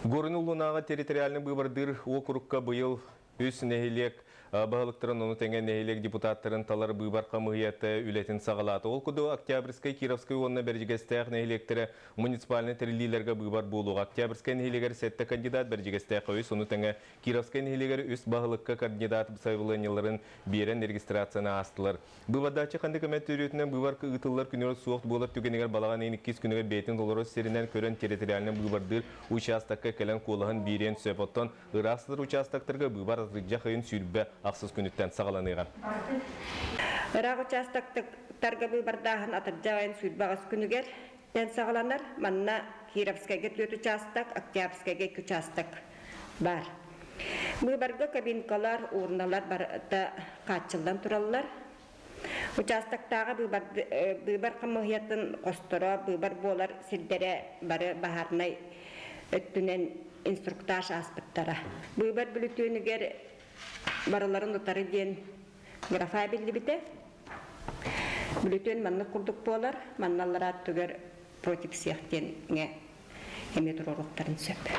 Горынулунаға территориальный выбордыр округка быйыл үс нәхилек бағылықтырын оны тәңген нәхилек депутаттарын талар выборқа мұхияты үлетін сағалаты. Ол күді Октябрьскай, Кировскай онына бәржігестәқ нәхилектері муниципальный тірілілерге выбор болуға. Октябрьскай нәхилегер сәтті кандидат бәржігестәқ өйс, оны тәңе Кировскай нәхилегер үс бағылыққа кандидат сайвылыныларын берен регистрацияны астылар. Бұвадачы қанды көмет түретінен выборқы ұтылар күнері суық болып түгенегер балаған 2 күнігер бейтін доллары серінен көрін территориальный выбордыр участаққа кәлін қолығын берен сөпоттан ұрақсызыр участақтарға выбор азыржа қайын сүйірбі ақсыз күніттен сағаланыға. Ырақ участақтарға выбордағын атыржағайын сүйірбағыз күнігер дән сағаланар, манна Кировскайға 4 участақ, Октябрьскайға 2 участақ бар. Выборға кабинкалар, орналар барда қатшылдан тұралылар. Участақтағы выбор қамығияттың қостыра, выбор болар сілдері бары бағарнай өттінен инструктаж аспыттара. Выбор бүлітөнігер барыларын ұтары ден графа білді біте. Бүлітөн манны құрдық болар, манналар аттығыр против сияқтен әмет ұрықтарын сөп.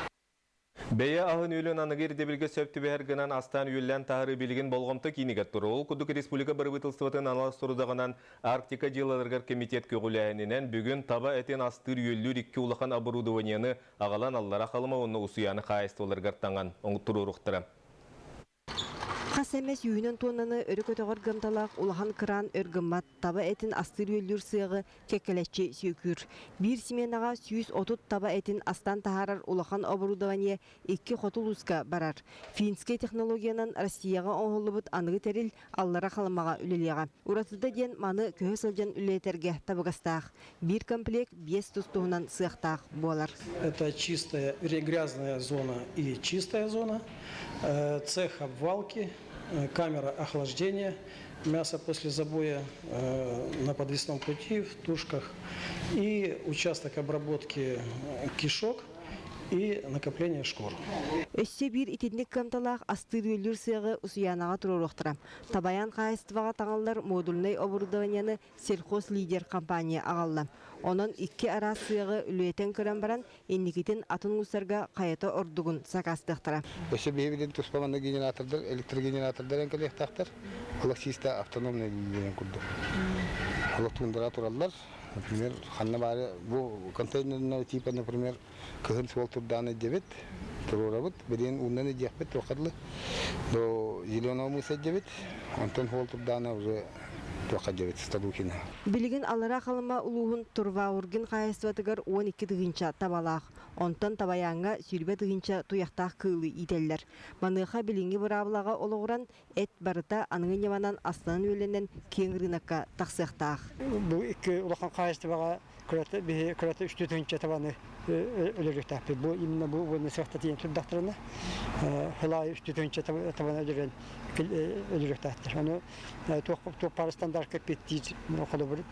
Бәйе ағын үйлін анығыр дебілге сөпті бәр гынан астан үйлен тағыры білген болғымты кейнігет тұры. Ол күдік республика барыбытылсыватын аналастырудағынан Арктика жылаларғар комитет көгіләйінен бүгін таба әтен астыр үйлер 2 улақан оборудованияны ағалан аллара қалыма оны ұсыяны қайысты оларғар таңан оңыттыру ұрықтыры. Қасемес үйінен тонаны өрікөтіғыр гымталақ улахан кран өргіммат таба әтін астыр өлір сыйғы кекелетші сүйкүр. Бір семенаға 130 таба әтін астан тахарар улахан оборудование 2 хотул ұсқа барар. Финскай технологиянан Россияға оңғылыбыт анығы тәріл аллара қалымаға үлелеға. Уратыда ден маны көхі сылжан үлетерге табығастақ. Bir комплект 5 тұстуынан сыяқтақ болар. Это чистая, грязная зона и чистая зона, цех обвалки, камера охлаждения мяса после забоя на подвесном пути, в тушках и участок обработки кишок и накопление шкур. Өссе бір итіндік камталақ астыр өлір сыйғы ұсыянаға тұрырықтыра. Табаян қайыстываға таңалар модульный оборудованияны сельхоз лидер компания ағалла. Onun 2 ара сыйғы үлетен көрен баран, енникетін атын ұсарға қайыты ордығын сақастықтыра. Өссе бейбілін тұспағанды генератордар, электрогенератордар әңкелек тақтар, құлақ систа автономный генератордар күрді. Құлақ туындыра тұралар. Например, ханна бары bu контейнерного типа, например, кыгын сол турданы дебет, турорабыт, бирен уннаны дияхбет тоқадлы, до зеленого мыса дебет, антон сол турданы уже тоқа дебет стадухина. Билигин алара қалыма улуғын турва ургин қайыстыватығыр 12 дығынша табалақ. Онтан табаянға сүрбе дығынша туяқтақ кылы ителлер. Маныға билинги бұрабылаға олығыран әт барыта аныңын яманан астанын өленен кең рынаққа тақсықтақ. Бұл 2 улақан қайыстываға күрәті 3 дығынша табаны өліріктақ. Бұл именно бұл өне сықтаты ең тұрдақтырына хылай 3 дығынша табаны өліріктақтыр. Оны тоқ парыстандар кәпеттейді. Қолы бір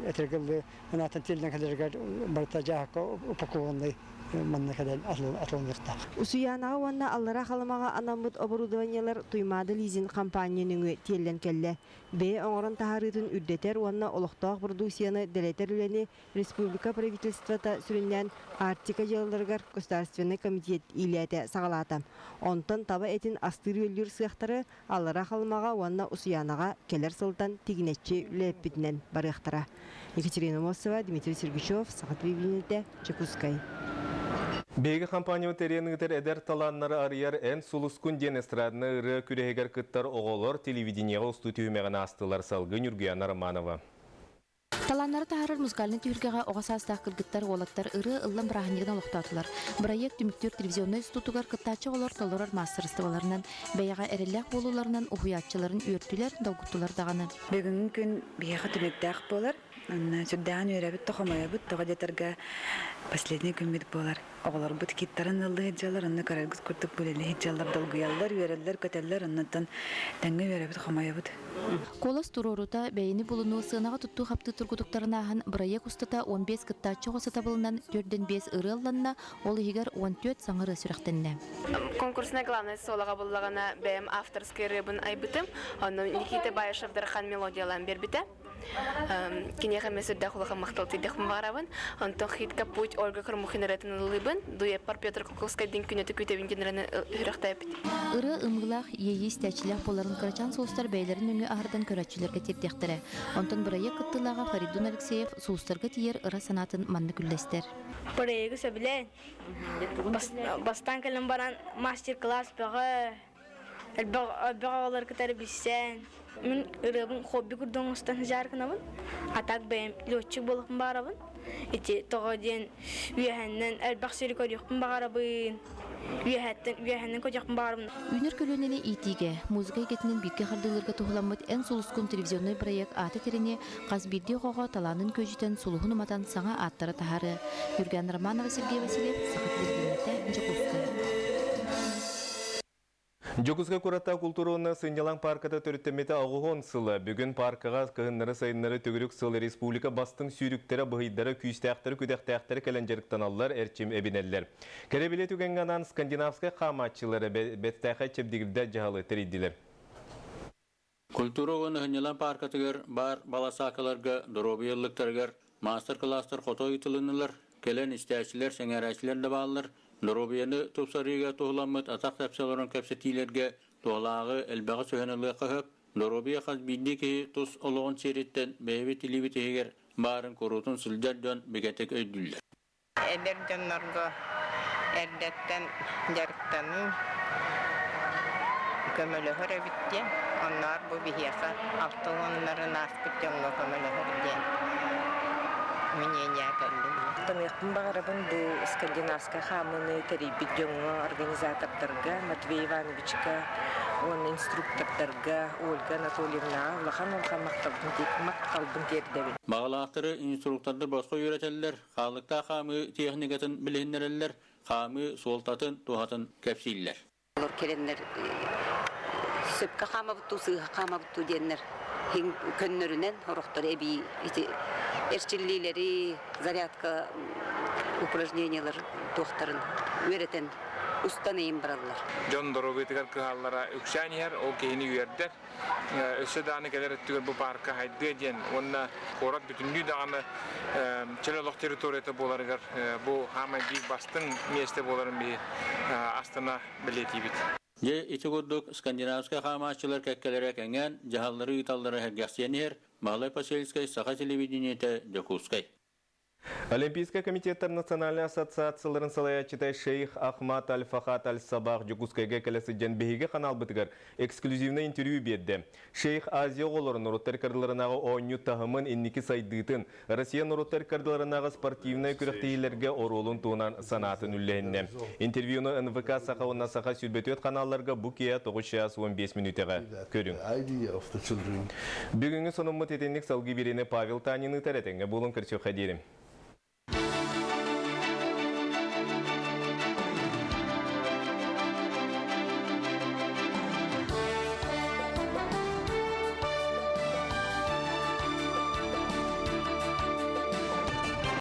әтіргілі ұнатын телден кәдергер барыта жағаққа упакованный манна кәдел атылынырттақ. Усуянаға уанна аллара қалымаға анамыд оборудованиялар туймады лизин компанияның телден кәлі. Бе оңырын тахарытын үрдетер уанна олықтақ продукцияны дәлетер үлені республика правительствата сүрінен Арктика жылаларғар государственный комитет илеті сағалаты. Онтан таба әтін астыр өлір сықтары аллара қалымаға уанна усуянаға келер сылтан тегінетші үлеппітінен барықтыра. Екатерина Мосова, Дмитрий Сергачев, Сағат Бейбілінеті, Чекускай. Бейгі компания теренігітер әдер таланнары арияр ән сұлыскун ден эстрадны ұры күрегер күттар оғылыр телевидениеға ұсты түймеғін астылар салғы Нүргияна Романова. Таланнары тахарар музыкальный тюргеға оғасастақ кіргіттар олаттар ұры ұллам бірағынегін олықтатылар. Проект түміктер телевизионный институтығар кыттачы олар толырар мастерстываларынан, бәйіға әрелләқ болуларынан ұхуятчыларын үйіртілер, долгуттылар дағаны. Бүгін күн бейіға түміктәқ болар. Сүрдәғын үйрәбіт тоқамайабыт, тоға детарға последний күн бет болар. Оғылар бұт киттарын алды хеджалар, анны қарарғыз күртік бөлелі хеджалар, долгуялар, үйерелер, көтелер, аннаттан тәңгі үйрәбіт тоқамайабыт. Колас турорута бәйіні бұлыну сығынаға тұтту қапты тұргудықтарынағын проект ұстата 15 кыттачы қосата бұлынан 4-5 ұры алланна, ол егер 14 саңыры сүріқтенне. Конкурсная главная солаға бұллағана бәйім авторскай рыбын айбытым, оны Никита Баешев дархан мелодиялан бербіті. Кине хамесурда хулаха макталтыдах барабын. Антон хитка путь Ольга Кормухинеретин лыбын. Дуя пар Петр Куковская дин күнөтө күтебин генераны хүрактайып. Ыры ымгылах ейис тәчлях боларын кырачан соустар бәйләрен үңі ахырдан көрәтчілерге тердектірі. Онтон бұрайы кыттылаға Фаридун Алексеев соустарға тиер ыра санатын манны күллестер. Бұрайы сөбілен. Бастан кәлім баран мастер-класс бағы. Әлбағалар кітары білсен. Мен ырыбын хобби күрдің ұстан жарқынабын. Атак бәйім летчик болықпын барабын. Эти тоғаден үйәхәннен әлбақ сөрі көріқпін бағарабын. Үйәхәннен көжіқпін барабын. Үнер көлөнені итиге, музыка егетінен битке қардылырға тұғыламыд ән сұлыскун телевизионный проект аты теріне қазбирде қоға таланын көжітен сұлығын ұматан саңа аттары тахары. Юрген Романова, Сергей Васильев, Сақат Вергенетті, Жокускай. Жокуска курата культураны сынялан паркада төріттеметі ағуғын сылы. Бүгін паркаға кығыннары сайыннары төгірік сылы республика бастың сүйріктері, бұғыйдары, күйістәқтері, күдәқтәқтері кәлінжеріктен алылар, әрчим әбінәлілер. Кәребеле түгенганан скандинавскай қаматчылары бәттәқі чепдігірді жағалы тірейділер. Культура оны хынялан паркатығыр бар баласақыларға, дұробиялықтарғыр, мастер-кластар қото үйтілінілер, келен істәшілер, сәңәрәшілер де балылар. Нұрубияны тұпсарыға тұғыламыд атақ тәпсаларын кәпсетилерге тұғылағы әлбәғі сөйінілі қығып, Нұрубия қазбейді кейі тұс олығын сереттен бәйбі тілебеті егер барын құрутын сылдар жон бігетек өйділдер. Әлер жонларға әрдеттен жарықтаны көмілі хүрі біткен, onlar bu bihiyaka altı onların aspet jonga kömülü hürden. Мнение кәлдім. Таңяқпын бағарабын бұл скандинавска хамыны тәрейбет жоңы организатордарға, Матвей Ивановичка, он инструктордарға, Ольга Анатольевна, Лахан олға мақталбын тердебін. Бағалақтыры инструктордар басқа үйретелілер, қалықта хамы техникатын білінерелер, хамы солтатын, туғатын кәпсейлер. Олар керенлер сөпкі қама бұтту, сыға қама бұтту денлер. Көннөрүнен хорохтор эби эрчиллилери зарядка упражнениялар тохтарын өретен устаныйын баралар. Жон дорогытыгар кыаллара үкшанияр ол кейини үйердер. Өсө дааны келер өттүгөр бу парка хайды ден. Онна корат бүтүндүү даганы челолок территорията боларыгар бу хама биг бастын месте боларын би астана билетибит. Же итигурдук скандинавская хамачылар кәккелері кәнген, жағалары ұйталары әргәсенер, Малай Пасельскай, Саха телевидениеті, Жокускай. Олимпийский комитеттер национальный ассоциацияларын салаячытай шейх Ахмад Аль-Фахат Аль-Сабах Жокускайга келесі жәнбейге қанал бұтығар эксклюзивный интервью берді. Шейх Азия оларын ұруттар кардыларынағы ойны тағымын инники сайдытын, Россия ұруттар кардыларынағы спортивный күріқтейлерге оролын туынан санатын үлләйінне. Интервьюны НВК сақауына сақа сүлбетет каналларға бұкия 9:15 минутыға көрің. Бүгінгі сонымы тетенлік салғы берені Павел Танины тәрәтенге болын кірсі қадерім.